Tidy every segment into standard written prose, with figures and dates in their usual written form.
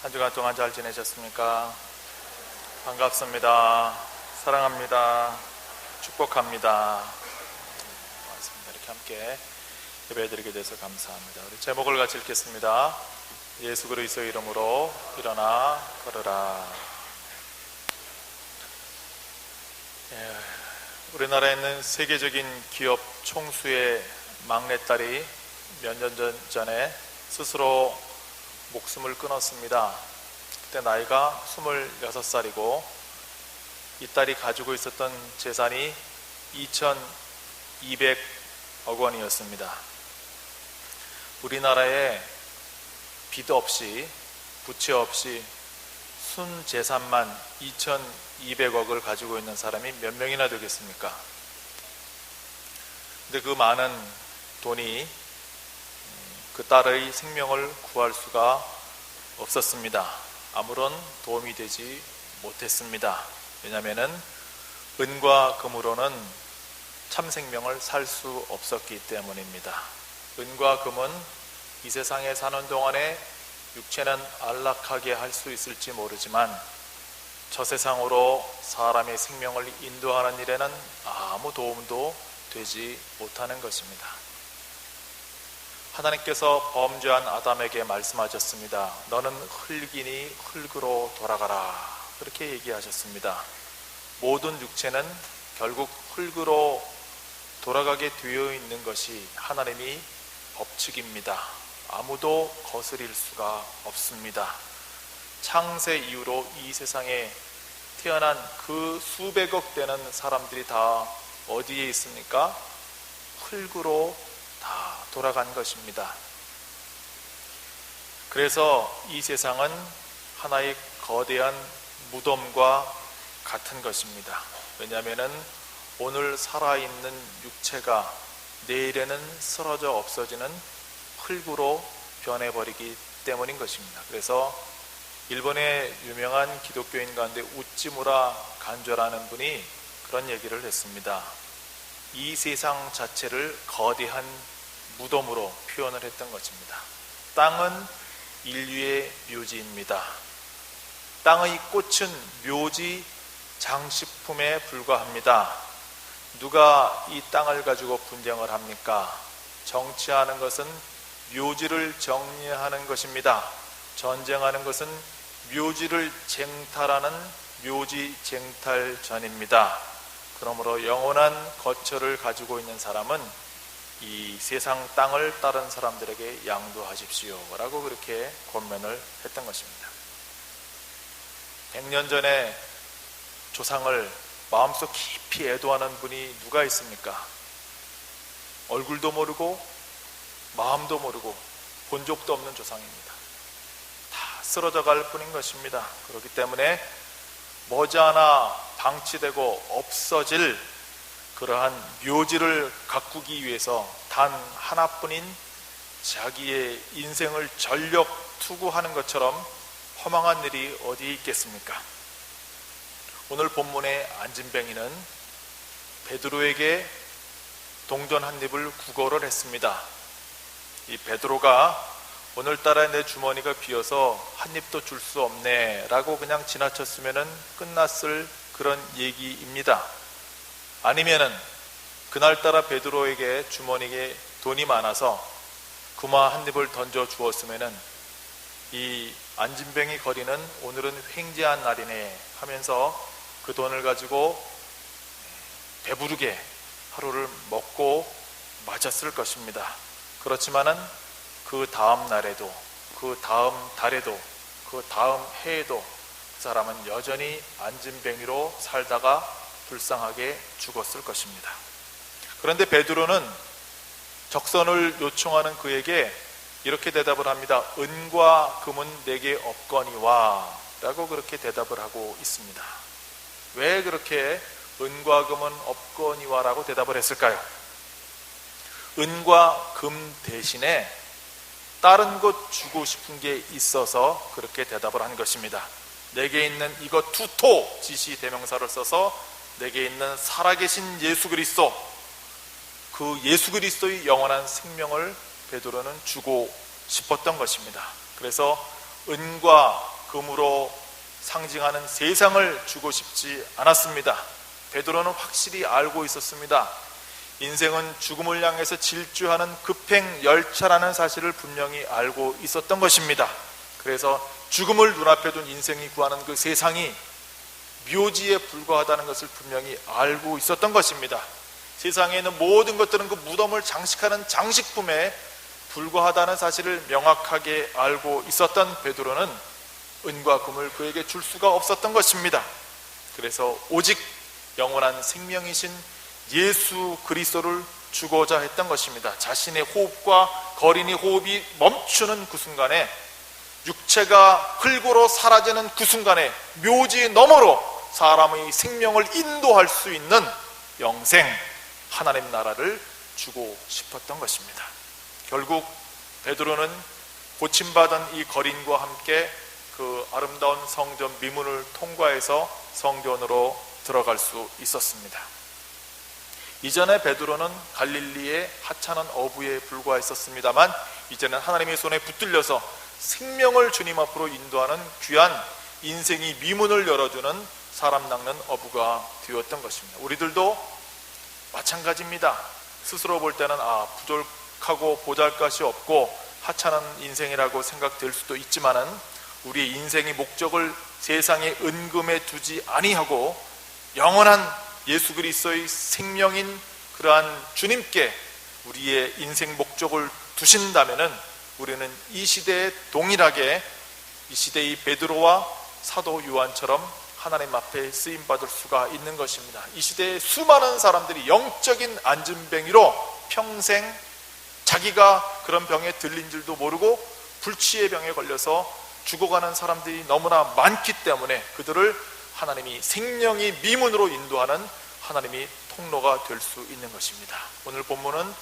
한 주간 동안 잘 지내셨습니까? 반갑습니다. 사랑합니다. 축복합니다. 고맙습니다. 이렇게 함께 예배드리게 돼서 감사합니다. 우리 제목을 같이 읽겠습니다. 예수 그리스도 이름으로 일어나 걸으라. 우리나라에 있는 세계적인 기업 총수의 막내딸이 몇 년 전에 스스로 목숨을 끊었습니다. 그때 나이가 26살이고 이 딸이 가지고 있었던 재산이 2,200억 원이었습니다. 우리나라에 빚 없이 부채 없이 순 재산만 2,200억을 가지고 있는 사람이 몇 명이나 되겠습니까? 근데 그 많은 돈이 그 딸의 생명을 구할 수가 없었습니다. 아무런 도움이 되지 못했습니다. 왜냐하면 은과 금으로는 참 생명을 살 수 없었기 때문입니다. 은과 금은 이 세상에 사는 동안에 육체는 안락하게 할 수 있을지 모르지만 저 세상으로 사람의 생명을 인도하는 일에는 아무 도움도 되지 못하는 것입니다. 하나님께서 범죄한 아담에게 말씀하셨습니다. 너는 흙이니 흙으로 돌아가라. 그렇게 얘기하셨습니다. 모든 육체는 결국 흙으로 돌아가게 되어 있는 것이 하나님의 법칙입니다. 아무도 거스릴 수가 없습니다. 창세 이후로 이 세상에 태어난 그 수백억 되는 사람들이 다 어디에 있습니까? 흙으로 다 돌아간 것입니다. 그래서 이 세상은 하나의 거대한 무덤과 같은 것입니다. 왜냐하면 오늘 살아있는 육체가 내일에는 쓰러져 없어지는 흙으로 변해버리기 때문인 것입니다. 그래서 일본의 유명한 기독교인 가운데 우찌무라 간조라는 분이 그런 얘기를 했습니다. 이 세상 자체를 거대한 무덤으로 표현을 했던 것입니다. 땅은 인류의 묘지입니다. 땅의 꽃은 묘지 장식품에 불과합니다. 누가 이 땅을 가지고 분쟁을 합니까? 정치하는 것은 묘지를 정리하는 것입니다. 전쟁하는 것은 묘지를 쟁탈하는 묘지 쟁탈전입니다. 그러므로 영원한 거처를 가지고 있는 사람은 이 세상 땅을 다른 사람들에게 양도하십시오 라고 그렇게 권면을 했던 것입니다. 100년 전에 조상을 마음속 깊이 애도하는 분이 누가 있습니까? 얼굴도 모르고 마음도 모르고 본 적도 없는 조상입니다. 다 쓰러져 갈 뿐인 것입니다. 그렇기 때문에 머지않아 방치되고 없어질 그러한 묘지를 가꾸기 위해서 단 하나뿐인 자기의 인생을 전력 투구하는 것처럼 허망한 일이 어디 있겠습니까? 오늘 본문의 안진뱅이는 베드로에게 동전 한 입을 구걸을 했습니다. 이 베드로가 오늘따라 내 주머니가 비어서 한 입도 줄 수 없네 라고 그냥 지나쳤으면 끝났을 그런 얘기입니다. 아니면은 그날따라 베드로에게 주머니에 돈이 많아서 금화 한 입을 던져 주었으면은 이 안진뱅이 거리는 오늘은 횡재한 날이네 하면서 그 돈을 가지고 배부르게 하루를 먹고 마쳤을 것입니다. 그렇지만은 그 다음 날에도, 그 다음 달에도, 그 다음 해에도 그 사람은 여전히 안진뱅이로 살다가 불쌍하게 죽었을 것입니다. 그런데 베드로는 적선을 요청하는 그에게 이렇게 대답을 합니다. 은과 금은 내게 없거니와 라고 그렇게 대답을 하고 있습니다. 왜 그렇게 은과 금은 없거니와 라고 대답을 했을까요? 은과 금 대신에 다른 것 주고 싶은 게 있어서 그렇게 대답을 한 것입니다. 내게 있는 이것 투토 지시 대명사를 써서 내게 있는 살아계신 예수 그리스도, 그 예수 그리스도의 영원한 생명을 베드로는 주고 싶었던 것입니다. 그래서 은과 금으로 상징하는 세상을 주고 싶지 않았습니다. 베드로는 확실히 알고 있었습니다. 인생은 죽음을 향해서 질주하는 급행 열차라는 사실을 분명히 알고 있었던 것입니다. 그래서 죽음을 눈앞에 둔 인생이 구하는 그 세상이 묘지에 불과하다는 것을 분명히 알고 있었던 것입니다. 세상에 있는 모든 것들은 그 무덤을 장식하는 장식품에 불과하다는 사실을 명확하게 알고 있었던 베드로는 은과 금을 그에게 줄 수가 없었던 것입니다. 그래서 오직 영원한 생명이신 예수 그리스도를 주고자 했던 것입니다. 자신의 호흡과 거린이 호흡이 멈추는 그 순간에, 육체가 흙으로 사라지는 그 순간에 묘지 너머로 사람의 생명을 인도할 수 있는 영생, 하나님 나라를 주고 싶었던 것입니다. 결국 베드로는 고침받은 이 거린과 함께 그 아름다운 성전 미문을 통과해서 성전으로 들어갈 수 있었습니다. 이전에 베드로는 갈릴리의 하찮은 어부에 불과했었습니다만 이제는 하나님의 손에 붙들려서 생명을 주님 앞으로 인도하는 귀한 인생의 미문을 열어주는 사람 낚는 어부가 되었던 것입니다. 우리들도 마찬가지입니다. 스스로 볼 때는 부족하고 보잘것이 없고 하찮은 인생이라고 생각될 수도 있지만은 우리의 인생의 목적을 세상의 은금에 두지 아니하고 영원한 예수 그리스도의 생명인 그러한 주님께 우리의 인생 목적을 두신다면은 우리는 이 시대에 동일하게 이 시대의 베드로와 사도 요한처럼 하나님 앞에 쓰임받을 수가 있는 것입니다. 이 시대에 수많은 사람들이 영적인 안진뱅이로 평생 자기가 그런 병에 들린 줄도 모르고 불치의 병에 걸려서 죽어가는 사람들이 너무나 많기 때문에 그들을 하나님이 생명의 미문으로 인도하는 하나님이 통로가 될 수 있는 것입니다. 오늘 본문은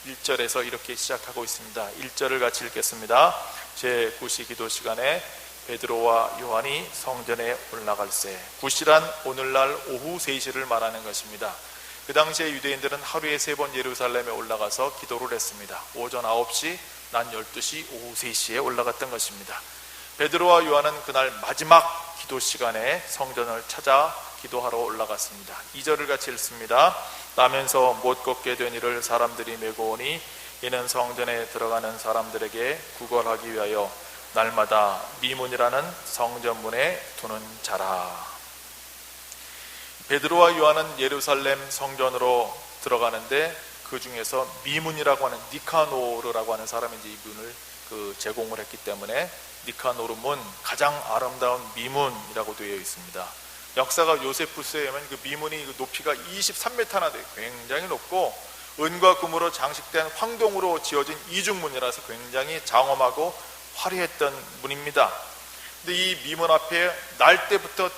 1절에서 이렇게 시작하고 있습니다. 1절을 같이 읽겠습니다. 제9시 기도 시간에 베드로와 요한이 성전에 올라갈새. 9시란 오늘날 오후 3시를 말하는 것입니다. 그 당시에 유대인들은 하루에 3번 예루살렘에 올라가서 기도를 했습니다. 오전 9시, 낮 12시, 오후 3시에 올라갔던 것입니다. 베드로와 요한은 그날 마지막 기도 시간에 성전을 찾아 기도하러 올라갔습니다. 2절을 같이 읽습니다. 나면서 못 걷게 된 이를 사람들이 메고 오니 이는 성전에 들어가는 사람들에게 구걸하기 위하여 날마다 미문이라는 성전문에 두는 자라. 베드로와 요한은 예루살렘 성전으로 들어가는데 그 중에서 미문이라고 하는 니카노르라고 하는 사람이 이제 이분을 제공을 했기 때문에 니카노르 문, 가장 아름다운 미문이라고 되어 있습니다. 역사가 요세푸스에 의하면 그 미문이 높이가 23m나 돼요. 굉장히 높고 은과 금으로 장식된 황동으로 지어진 이중문이라서 굉장히 장엄하고 화려했던 문입니다. 근데 이 미문 앞에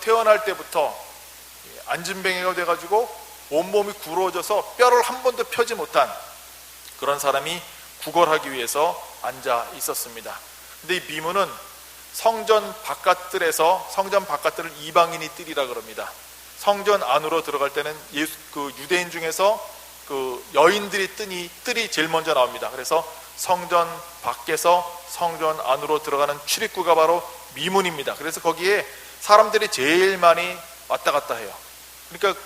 태어날 때부터 안진뱅이가 돼가지고 온몸이 구러져서 뼈를 한 번도 펴지 못한 그런 사람이 구걸하기 위해서 앉아 있었습니다. 근데 이 미문은 성전 바깥들을 이방인이 뜰이라 그럽니다. 성전 안으로 들어갈 때는 유대인 중에서 여인들이 뜰이 제일 먼저 나옵니다. 그래서 성전 밖에서 성전 안으로 들어가는 출입구가 바로 미문입니다. 그래서 거기에 사람들이 제일 많이 왔다 갔다 해요. 그러니까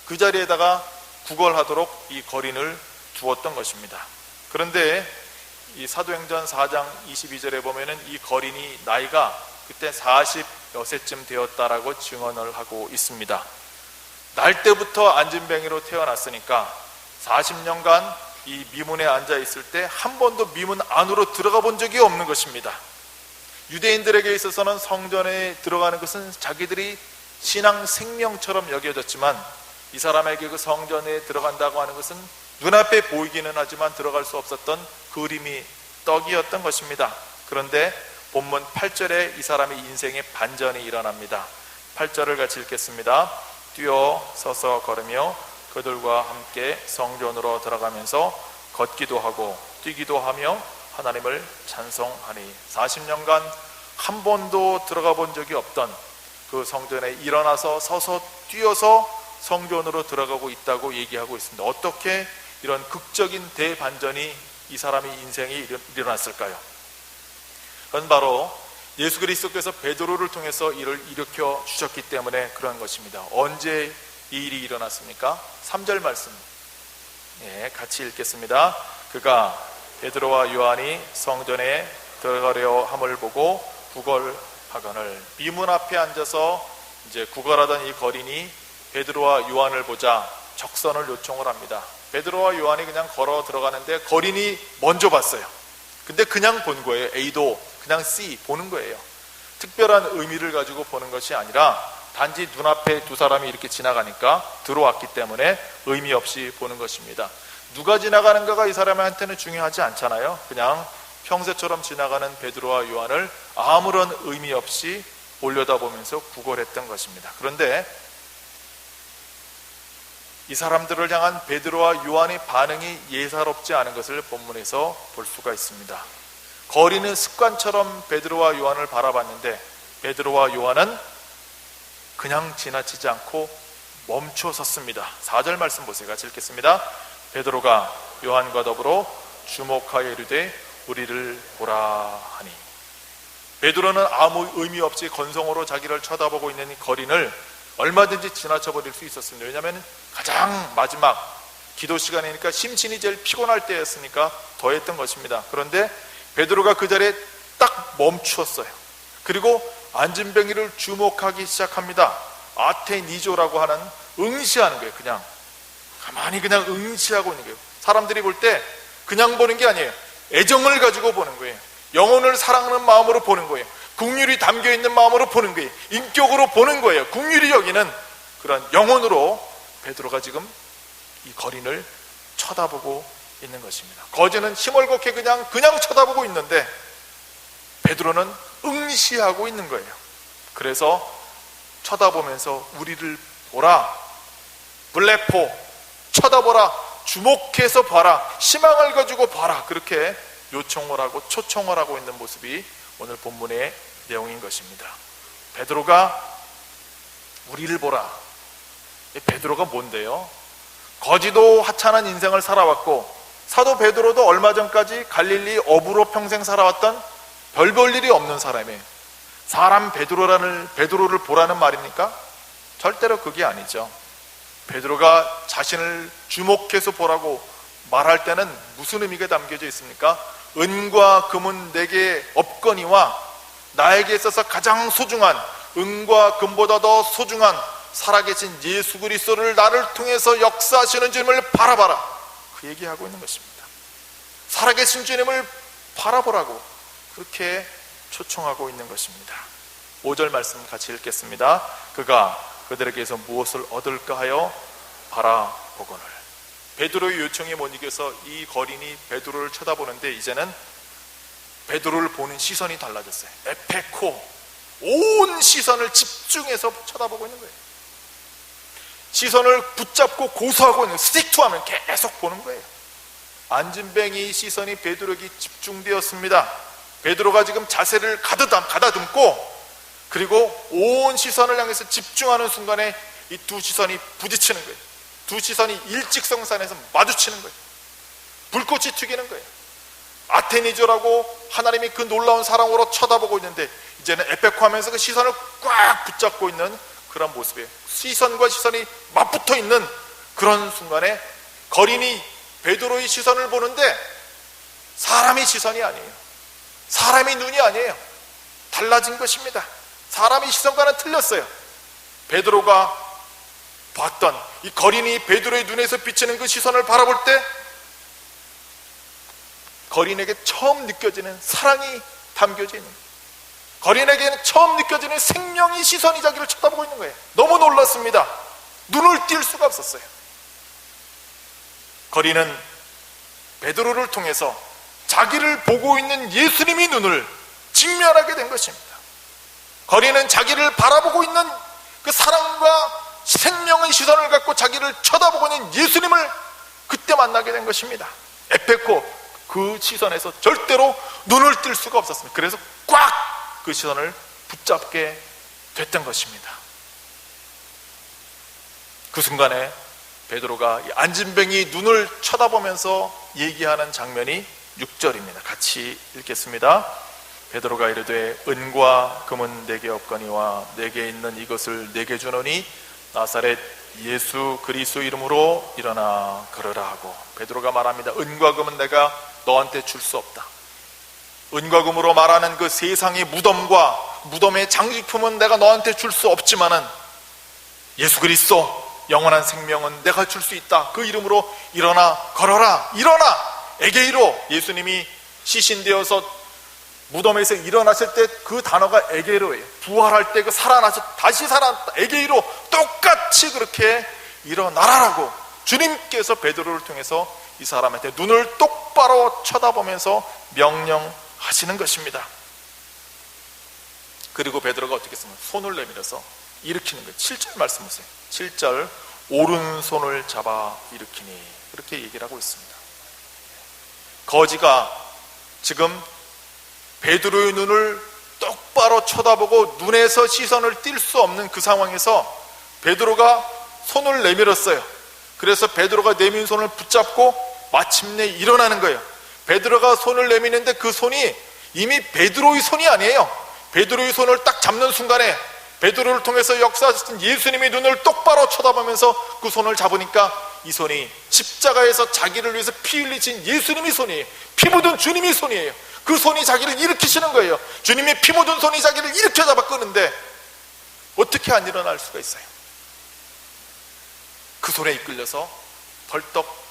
그 자리에다가 구걸하도록 이 거린을 두었던 것입니다. 그런데 이 사도행전 4장 22절에 보면은 이 거린이 나이가 그때 40여세쯤 되었다라고 증언을 하고 있습니다. 날 때부터 안진뱅이로 태어났으니까 40년간 이 미문에 앉아 있을 때 한 번도 미문 안으로 들어가 본 적이 없는 것입니다. 유대인들에게 있어서는 성전에 들어가는 것은 자기들이 신앙 생명처럼 여겨졌지만 이 사람에게 그 성전에 들어간다고 하는 것은 눈앞에 보이기는 하지만 들어갈 수 없었던 그림이 떡이었던 것입니다. 그런데 본문 8절에 이 사람의 인생의 반전이 일어납니다. 8절을 같이 읽겠습니다. 뛰어 서서 걸으며 그들과 함께 성전으로 들어가면서 걷기도 하고 뛰기도 하며 하나님을 찬송하니 40년간 한 번도 들어가 본 적이 없던 그 성전에 일어나서 서서 뛰어서 성전으로 들어가고 있다고 얘기하고 있습니다. 어떻게 이런 극적인 대반전이 이 사람의 인생에 일어났을까요? 그건 바로 예수 그리스도께서 베드로를 통해서 이를 일으켜 주셨기 때문에 그런 것입니다. 언제 이 일이 일어났습니까? 3절 말씀 같이 읽겠습니다. 그가 베드로와 요한이 성전에 들어가려 함을 보고 구걸하거늘. 미문 앞에 앉아서 이제 구걸하던 이 거린이 베드로와 요한을 보자 적선을 요청을 합니다. 베드로와 요한이 그냥 걸어 들어가는데 거린이 먼저 봤어요. 근데 그냥 본 거예요. A도 그냥 C 보는 거예요. 특별한 의미를 가지고 보는 것이 아니라 단지 눈앞에 두 사람이 이렇게 지나가니까 들어왔기 때문에 의미 없이 보는 것입니다. 누가 지나가는가가 이 사람한테는 중요하지 않잖아요. 그냥 평소처럼 지나가는 베드로와 요한을 아무런 의미 없이 올려다보면서 구걸했던 것입니다. 그런데 이 사람들을 향한 베드로와 요한의 반응이 예사롭지 않은 것을 본문에서 볼 수가 있습니다. 거리는 습관처럼 베드로와 요한을 바라봤는데 베드로와 요한은 그냥 지나치지 않고 멈춰 섰습니다. 4절 말씀 보세요. 같이 읽겠습니다. 베드로가 요한과 더불어 주목하여 이르되 우리를 보라 하니. 베드로는 아무 의미 없이 건성으로 자기를 쳐다보고 있는 이 거린을 얼마든지 지나쳐 버릴 수 있었습니다. 왜냐하면 가장 마지막 기도 시간이니까 심신이 제일 피곤할 때였으니까 더했던 것입니다. 그런데 베드로가 그 자리에 딱 멈추었어요. 그리고 안진뱅이를 주목하기 시작합니다. 아테니조라고 하는 응시하는 거예요. 그냥 가만히 그냥 응시하고 있는 거예요. 사람들이 볼 때 그냥 보는 게 아니에요. 애정을 가지고 보는 거예요. 영혼을 사랑하는 마음으로 보는 거예요. 긍휼이 담겨있는 마음으로 보는 거예요. 인격으로 보는 거예요. 긍휼이 여기는 그런 영혼으로 베드로가 지금 이 거린을 쳐다보고 있는 것입니다. 거지는 힘얼겋게 그냥 쳐다보고 있는데 베드로는 응시하고 있는 거예요. 그래서 쳐다보면서 우리를 보라, 블레포, 쳐다보라, 주목해서 봐라, 희망을 가지고 봐라, 그렇게 요청을 하고 초청을 하고 있는 모습이 오늘 본문의 내용인 것입니다. 베드로가 우리를 보라. 베드로가 뭔데요? 거지도 하찮은 인생을 살아왔고 사도 베드로도 얼마 전까지 갈릴리 어부로 평생 살아왔던 별 볼 일이 없는 사람이에요. 사람 베드로를 보라는 말입니까? 절대로 그게 아니죠. 베드로가 자신을 주목해서 보라고 말할 때는 무슨 의미가 담겨져 있습니까? 은과 금은 내게 없거니와 나에게 있어서 가장 소중한, 은과 금보다 더 소중한 살아계신 예수 그리스도를 나를 통해서 역사하시는 주님을 바라봐라, 그 얘기하고 있는 것입니다. 살아계신 주님을 바라보라고 그렇게 초청하고 있는 것입니다. 5절 말씀 같이 읽겠습니다. 그가 그들에게서 무엇을 얻을까 하여 바라보거늘. 베드로의 요청에 못 이겨서 이 거린이 베드로를 쳐다보는데 이제는 베드로를 보는 시선이 달라졌어요. 에페코, 온 시선을 집중해서 쳐다보고 있는 거예요. 시선을 붙잡고 고수하고 있는, 스틱투하면 계속 보는 거예요. 안진뱅이 시선이 베드로에게 집중되었습니다. 베드로가 지금 자세를 가다듬고 그리고 온 시선을 향해서 집중하는 순간에 이 두 시선이 부딪히는 거예요. 두 시선이 일직선상에서 마주치는 거예요. 불꽃이 튀기는 거예요. 아테니조라고 하나님이 그 놀라운 사랑으로 쳐다보고 있는데 이제는 에페코하면서 그 시선을 꽉 붙잡고 있는 그런 모습이에요. 시선과 시선이 맞붙어 있는 그런 순간에 거린이 베드로의 시선을 보는데 사람의 시선이 아니에요. 사람의 눈이 아니에요. 달라진 것입니다. 사람의 시선과는 틀렸어요. 베드로가 봤던 이 거린이 베드로의 눈에서 비치는 그 시선을 바라볼 때 거린에게 처음 느껴지는 사랑이 담겨져 있는 거예요. 거린에게는 처음 느껴지는 생명의 시선이 자기를 쳐다보고 있는 거예요. 너무 놀랐습니다. 눈을 뗄 수가 없었어요. 거린은 베드로를 통해서 자기를 보고 있는 예수님의 눈을 직면하게 된 것입니다. 거린은 자기를 바라보고 있는 그 사랑과 생명의 시선을 갖고 자기를 쳐다보고 있는 예수님을 그때 만나게 된 것입니다. 에페코, 그 시선에서 절대로 눈을 뜰 수가 없었습니다. 그래서 꽉 그 시선을 붙잡게 됐던 것입니다. 그 순간에 베드로가 안진뱅이 눈을 쳐다보면서 얘기하는 장면이 6절입니다. 같이 읽겠습니다. 베드로가 이르되 은과 금은 내게 없거니와 내게 있는 이것을 내게 주노니 나사렛 예수 그리스도 이름으로 일어나 걸으라 하고, 베드로가 말합니다. 은과 금은 내가 너한테 줄 수 없다. 은과 금으로 말하는 그 세상의 무덤과 무덤의 장식품은 내가 너한테 줄 수 없지만은 예수 그리스도 영원한 생명은 내가 줄 수 있다. 그 이름으로 일어나 걸어라. 일어나. 에게이로, 예수님이 시신되어서 무덤에서 일어나실 때 그 단어가 에게이로예요. 부활할 때 그 살아나서 다시 살아났다. 에게이로, 똑같이 그렇게 일어나라라고 주님께서 베드로를 통해서 이 사람한테 눈을 똑바로 쳐다보면서 명령하시는 것입니다. 그리고 베드로가 어떻게 했습니까? 손을 내밀어서 일으키는 거예요. 7절 말씀 보세요. 7절, 오른손을 잡아 일으키니, 그렇게 얘기를 하고 있습니다. 거지가 지금 베드로의 눈을 똑바로 쳐다보고 눈에서 시선을 뗄 수 없는 그 상황에서 베드로가 손을 내밀었어요. 그래서 베드로가 내민 손을 붙잡고 마침내 일어나는 거예요. 베드로가 손을 내미는데 그 손이 이미 베드로의 손이 아니에요. 베드로의 손을 딱 잡는 순간에 베드로를 통해서 역사하셨던 예수님의 눈을 똑바로 쳐다보면서 그 손을 잡으니까 이 손이 십자가에서 자기를 위해서 피 흘리신 예수님의 손이에요. 피 묻은 주님의 손이에요. 그 손이 자기를 일으키시는 거예요. 주님의 피 묻은 손이 자기를 일으켜 잡아 끄는데 어떻게 안 일어날 수가 있어요? 그 손에 이끌려서 벌떡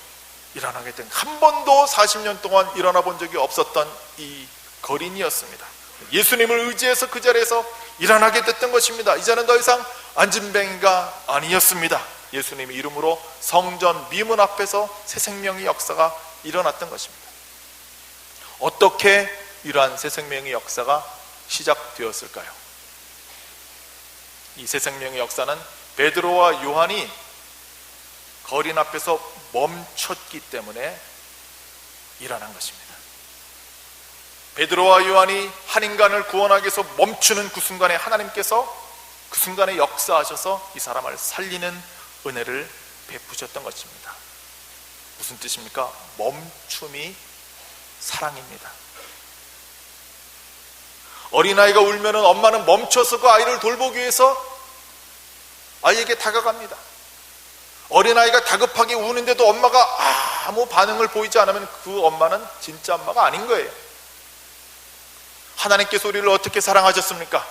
일어나게 된, 한 번도 40년 동안 일어나 본 적이 없었던 이 거린이었습니다. 예수님을 의지해서 그 자리에서 일어나게 됐던 것입니다. 이제는 더 이상 안진뱅이가 아니었습니다. 예수님의 이름으로 성전 미문 앞에서 새 생명의 역사가 일어났던 것입니다. 어떻게 이러한 새 생명의 역사가 시작되었을까요? 이 새 생명의 역사는 베드로와 요한이 거린 앞에서 멈췄기 때문에 일어난 것입니다. 베드로와 요한이 한 인간을 구원하기 위해서 멈추는 그 순간에 하나님께서 그 순간에 역사하셔서 이 사람을 살리는 은혜를 베푸셨던 것입니다. 무슨 뜻입니까? 멈춤이 사랑입니다. 어린아이가 울면은 엄마는 멈춰서 그 아이를 돌보기 위해서 아이에게 다가갑니다. 어린아이가 다급하게 우는데도 엄마가 아무 반응을 보이지 않으면 그 엄마는 진짜 엄마가 아닌 거예요. 하나님께서 우리를 어떻게 사랑하셨습니까?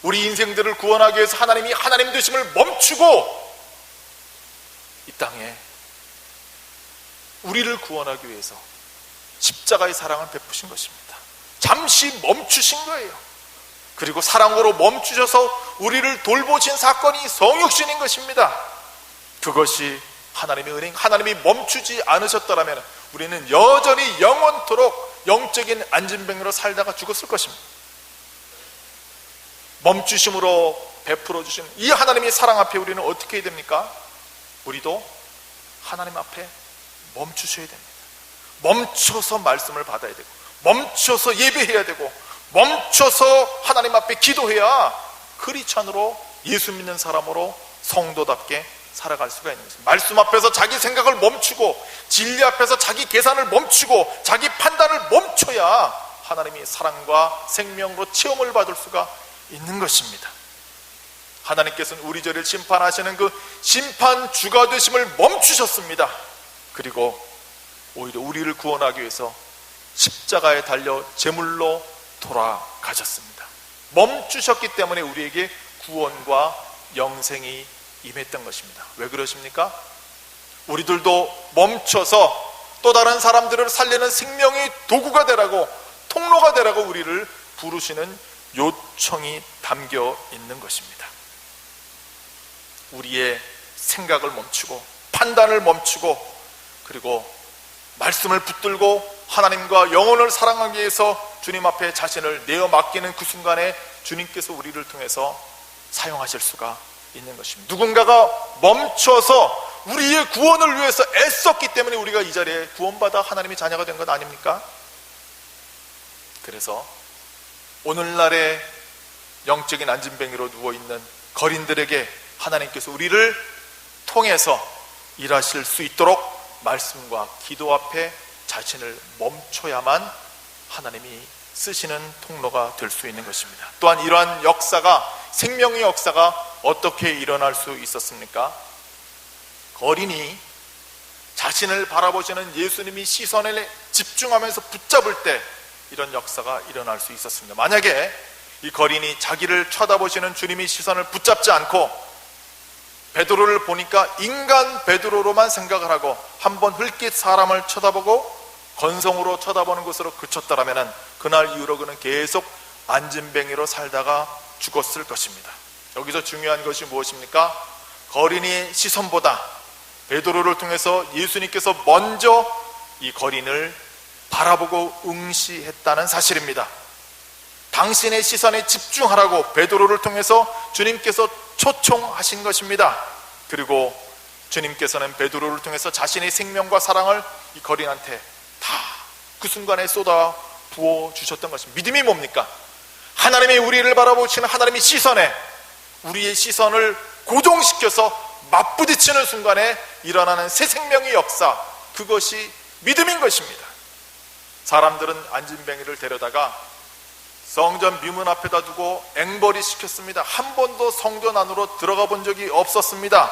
우리 인생들을 구원하기 위해서 하나님이 하나님 되심을 멈추고 이 땅에 우리를 구원하기 위해서 십자가의 사랑을 베푸신 것입니다. 잠시 멈추신 거예요. 그리고 사랑으로 멈추셔서 우리를 돌보신 사건이 성육신인 것입니다. 그것이 하나님의 은혜. 하나님이 멈추지 않으셨더라면 우리는 여전히 영원토록 영적인 안진뱅이로 살다가 죽었을 것입니다. 멈추심으로 베풀어 주신 이 하나님의 사랑 앞에 우리는 어떻게 해야 됩니까? 우리도 하나님 앞에 멈추셔야 됩니다. 멈춰서 말씀을 받아야 되고, 멈춰서 예배해야 되고, 멈춰서 하나님 앞에 기도해야 크리스찬으로, 예수 믿는 사람으로 성도답게 살아갈 수가 있는 것입니다. 말씀 앞에서 자기 생각을 멈추고, 진리 앞에서 자기 계산을 멈추고, 자기 판단을 멈춰야 하나님의 사랑과 생명으로 체험을 받을 수가 있는 것입니다. 하나님께서는 우리 죄를 심판하시는 그 심판주가 되심을 멈추셨습니다. 그리고 오히려 우리를 구원하기 위해서 십자가에 달려 제물로 돌아가셨습니다. 멈추셨기 때문에 우리에게 구원과 영생이 임했던 것입니다. 왜 그러십니까? 우리들도 멈춰서 또 다른 사람들을 살리는 생명의 도구가 되라고, 통로가 되라고 우리를 부르시는 요청이 담겨 있는 것입니다. 우리의 생각을 멈추고, 판단을 멈추고, 그리고 말씀을 붙들고 하나님과 영혼을 사랑하기 위해서 주님 앞에 자신을 내어 맡기는 그 순간에 주님께서 우리를 통해서 사용하실 수가 있는 것입니다. 누군가가 멈춰서 우리의 구원을 위해서 애썼기 때문에 우리가 이 자리에 구원받아 하나님의 자녀가 된 것 아닙니까? 그래서 오늘날의 영적인 안진뱅이로 누워있는 거린들에게 하나님께서 우리를 통해서 일하실 수 있도록 말씀과 기도 앞에 자신을 멈춰야만 하나님이 쓰시는 통로가 될 수 있는 것입니다. 또한 이러한 역사가, 생명의 역사가 어떻게 일어날 수 있었습니까? 거린이 자신을 바라보시는 예수님이 시선에 집중하면서 붙잡을 때 이런 역사가 일어날 수 있었습니다. 만약에 이 거린이 자기를 쳐다보시는 주님이 시선을 붙잡지 않고 베드로를 보니까 인간 베드로로만 생각을 하고 한번 흘낏 사람을 쳐다보고 건성으로 쳐다보는 것으로 그쳤더라면 그날 이후로 그는 계속 안진뱅이로 살다가 죽었을 것입니다. 여기서 중요한 것이 무엇입니까? 거린의 시선보다 베드로를 통해서 예수님께서 먼저 이 거린을 바라보고 응시했다는 사실입니다. 당신의 시선에 집중하라고 베드로를 통해서 주님께서 초청하신 것입니다. 그리고 주님께서는 베드로를 통해서 자신의 생명과 사랑을 이 거린한테 다 그 순간에 쏟아 부어 주셨던 것입니다. 믿음이 뭡니까? 하나님이 우리를 바라보시는 하나님의 시선에 우리의 시선을 고정시켜서 맞부딪히는 순간에 일어나는 새 생명의 역사, 그것이 믿음인 것입니다. 사람들은 안진뱅이를 데려다가 성전 미문 앞에다 두고 앵벌이 시켰습니다. 한 번도 성전 안으로 들어가 본 적이 없었습니다.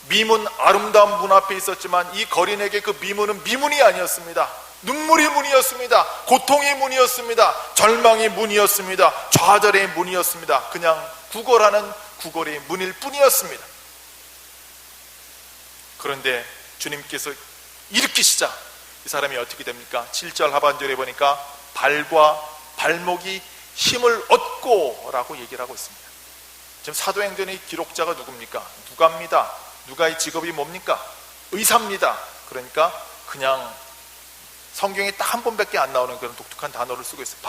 미문, 아름다운 문 앞에 있었지만 이 거린에게 그 미문은 미문이 아니었습니다. 눈물이 문이었습니다. 고통의 문이었습니다. 절망의 문이었습니다. 좌절의 문이었습니다. 그냥 구걸하는 구걸의 문일 뿐이었습니다. 그런데 주님께서 일으키시자 이 사람이 어떻게 됩니까? 7절 하반절에 보니까 발과 발목이 힘을 얻고 라고 얘기를 하고 있습니다. 지금 사도행전의 기록자가 누굽니까? 누가입니다. 누가의 직업이 뭡니까? 의사입니다. 그러니까 그냥 성경에 딱 한 번밖에 안 나오는 그런 독특한 단어를 쓰고 있어요.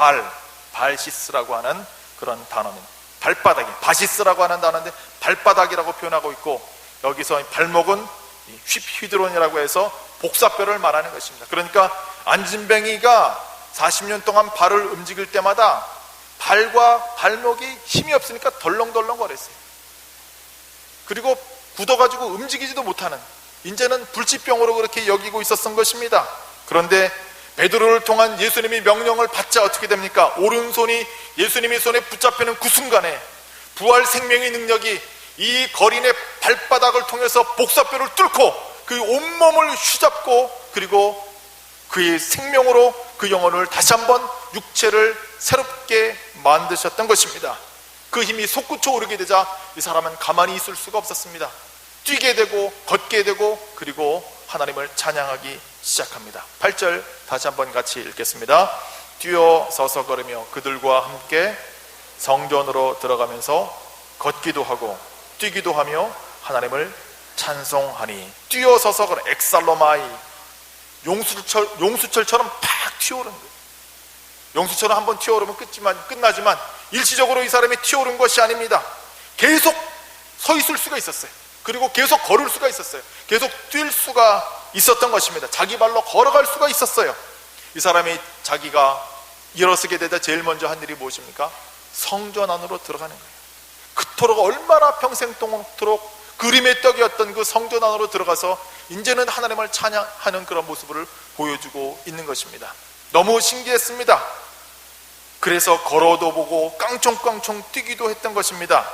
발시스라고 하는 그런 단어입니다. 발바닥이, 바시스라고 하는 단어인데 발바닥이라고 표현하고 있고, 여기서 발목은 휘드론이라고 해서 복사뼈를 말하는 것입니다. 그러니까 안진뱅이가 40년 동안 발을 움직일 때마다 발과 발목이 힘이 없으니까 덜렁덜렁 거렸어요. 그리고 굳어가지고 움직이지도 못하는, 이제는 불치병으로 그렇게 여기고 있었던 것입니다. 그런데 베드로를 통한 예수님의 명령을 받자 어떻게 됩니까? 오른손이 예수님의 손에 붙잡히는 그 순간에 부활 생명의 능력이 이 거린의 발바닥을 통해서 복사뼈를 뚫고 그 온몸을 휘잡고, 그리고 그의 생명으로 그 영혼을 다시 한번 육체를 새롭게 만드셨던 것입니다. 그 힘이 솟구쳐 오르게 되자 이 사람은 가만히 있을 수가 없었습니다. 뛰게 되고 걷게 되고, 그리고 하나님을 찬양하기 시작합니다. 8절 다시 한번 같이 읽겠습니다. 뛰어 서서 걸으며 그들과 함께 성전으로 들어가면서 걷기도 하고 뛰기도 하며 하나님을 찬송하니. 뛰어 서서 걸어, 엑살로마이, 용수철처럼 팍 튀어오른 거예요. 용수처럼 한번 튀어오르면 끝나지만 일시적으로 이 사람이 튀어오른 것이 아닙니다. 계속 서 있을 수가 있었어요. 그리고 계속 걸을 수가 있었어요. 계속 뛸 수가 있었던 것입니다. 자기 발로 걸어갈 수가 있었어요. 이 사람이 자기가 일어서게 되자 제일 먼저 한 일이 무엇입니까? 성전 안으로 들어가는 거예요. 그토록 얼마나 평생 동안토록 그림의 떡이었던 그 성전 안으로 들어가서 이제는 하나님을 찬양하는 그런 모습을 보여주고 있는 것입니다. 너무 신기했습니다. 그래서 걸어도 보고 깡총깡총 뛰기도 했던 것입니다.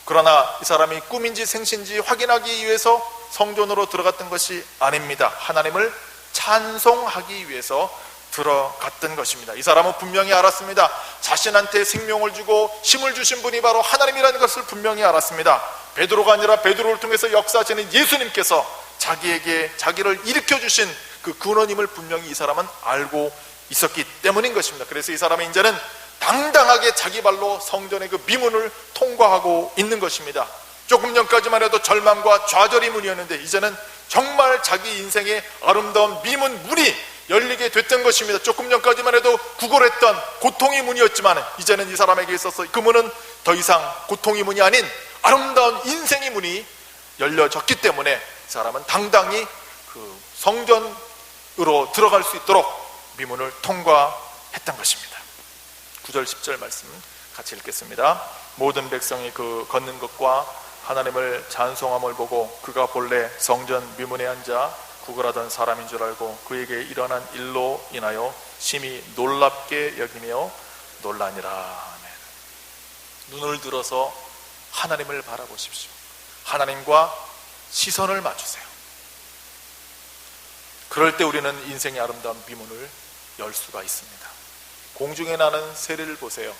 그러나 이 사람이 꿈인지 생신지 확인하기 위해서 성전으로 들어갔던 것이 아닙니다. 하나님을 찬송하기 위해서 들어갔던 것입니다. 이 사람은 분명히 알았습니다. 자신한테 생명을 주고 힘을 주신 분이 바로 하나님이라는 것을 분명히 알았습니다. 베드로가 아니라 베드로를 통해서 역사하시는 예수님께서 자기에게 자기를 일으켜 주신 그 근원임을 분명히 이 사람은 알고 있었기 때문인 것입니다. 그래서 이 사람은 이제는 당당하게 자기 발로 성전의 그 미문을 통과하고 있는 것입니다. 조금 전까지만 해도 절망과 좌절의 문이었는데 이제는 정말 자기 인생의 아름다운 미문 문이 열리게 됐던 것입니다. 조금 전까지만 해도 구걸했던 고통의 문이었지만 이제는 이 사람에게 있어서 그 문은 더 이상 고통의 문이 아닌 아름다운 인생의 문이 열려졌기 때문에 이 사람은 당당히 그 성전으로 들어갈 수 있도록 미문을 통과했던 것입니다. 9절 10절 말씀 같이 읽겠습니다. 모든 백성이 그 걷는 것과 하나님을 찬송함을 보고 그가 본래 성전 미문에 앉아 구걸하던 사람인 줄 알고 그에게 일어난 일로 인하여 심히 놀랍게 여기며 놀라니라. 아멘. 눈을 들어서 하나님을 바라보십시오. 하나님과 시선을 맞추세요. 그럴 때 우리는 인생의 아름다운 미문을 열 수가 있습니다. 공중에 나는 새를 보세요.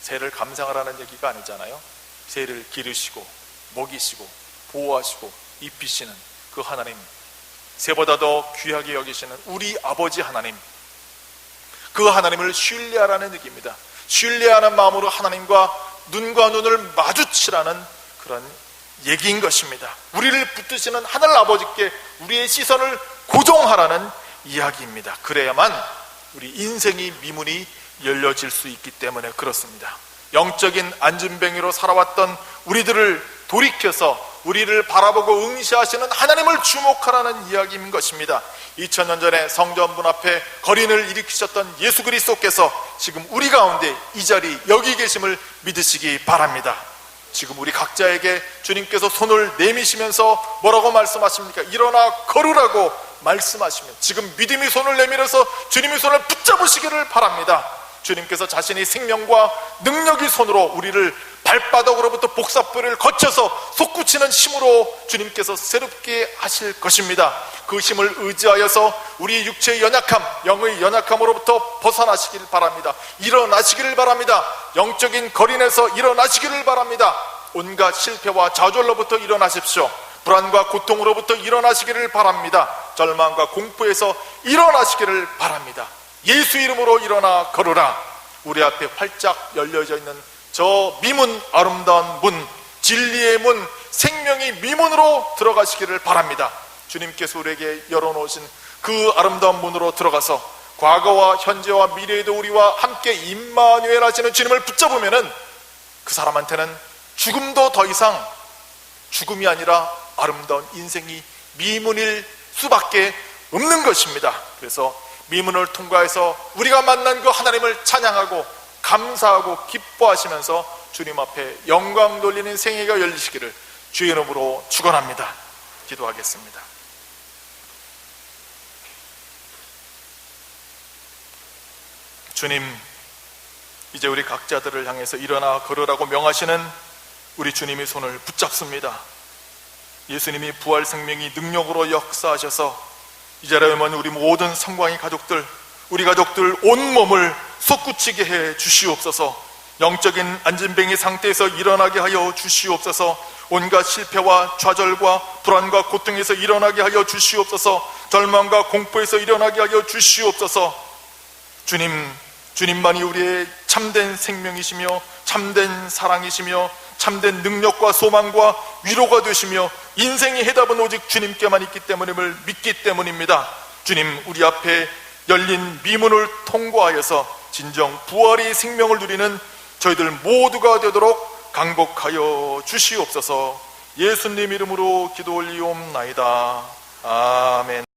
새를 감상하라는 얘기가 아니잖아요. 새를 기르시고 먹이시고 보호하시고 입히시는 그 하나님, 새보다 더 귀하게 여기시는 우리 아버지 하나님, 그 하나님을 신뢰하라는 얘기입니다. 신뢰하는 마음으로 하나님과 눈과 눈을 마주치라는 그런 얘기인 것입니다. 우리를 붙드시는 하늘 아버지께 우리의 시선을 고정하라는 이야기입니다. 그래야만 우리 인생의 미문이 열려질 수 있기 때문에 그렇습니다. 영적인 안진뱅이로 살아왔던 우리들을 돌이켜서 우리를 바라보고 응시하시는 하나님을 주목하라는 이야기인 것입니다. 2000년 전에 성전문 앞에 거린을 일으키셨던 예수 그리스도께서 지금 우리 가운데 이 자리 여기 계심을 믿으시기 바랍니다. 지금 우리 각자에게 주님께서 손을 내미시면서 뭐라고 말씀하십니까? 일어나 걸으라고 말씀하시면 지금 믿음이 손을 내밀어서 주님의 손을 붙잡으시기를 바랍니다. 주님께서 자신이 생명과 능력의 손으로 우리를 발바닥으로부터 복사뼈를 거쳐서 솟구치는 힘으로 주님께서 새롭게 하실 것입니다. 그 힘을 의지하여서 우리 육체의 연약함, 영의 연약함으로부터 벗어나시길 바랍니다. 일어나시기를 바랍니다. 영적인 거린에서 일어나시기를 바랍니다. 온갖 실패와 좌절로부터 일어나십시오. 불안과 고통으로부터 일어나시기를 바랍니다. 절망과 공포에서 일어나시기를 바랍니다. 예수 이름으로 일어나 걸으라. 우리 앞에 활짝 열려져 있는 저 미문, 아름다운 문, 진리의 문, 생명의 미문으로 들어가시기를 바랍니다. 주님께서 우리에게 열어놓으신 그 아름다운 문으로 들어가서 과거와 현재와 미래에도 우리와 함께 임마누엘 하시는 주님을 붙잡으면은 그 사람한테는 죽음도 더 이상 죽음이 아니라 아름다운 인생이 미문일 수밖에 없는 것입니다. 그래서 미문을 통과해서 우리가 만난 그 하나님을 찬양하고 감사하고 기뻐하시면서 주님 앞에 영광 돌리는 생애가 열리시기를 주의 이름으로 축원합니다. 기도하겠습니다. 주님, 이제 우리 각자들을 향해서 일어나 걸으라고 명하시는 우리 주님의 손을 붙잡습니다. 예수님이 부활 생명이 능력으로 역사하셔서 이 자리에 오면 우리 모든 성광이 가족들, 우리 가족들 온몸을 솟구치게 해 주시옵소서. 영적인 안진뱅이 상태에서 일어나게 하여 주시옵소서. 온갖 실패와 좌절과 불안과 고통에서 일어나게 하여 주시옵소서. 절망과 공포에서 일어나게 하여 주시옵소서. 주님만이 우리의 참된 생명이시며 참된 사랑이시며 참된 능력과 소망과 위로가 되시며 인생의 해답은 오직 주님께만 있기 때문임을 믿기 때문입니다. 주님, 우리 앞에 열린 미문을 통과하여서 진정 부활의 생명을 누리는 저희들 모두가 되도록 강복하여 주시옵소서. 예수님 이름으로 기도 올리옵나이다. 아멘.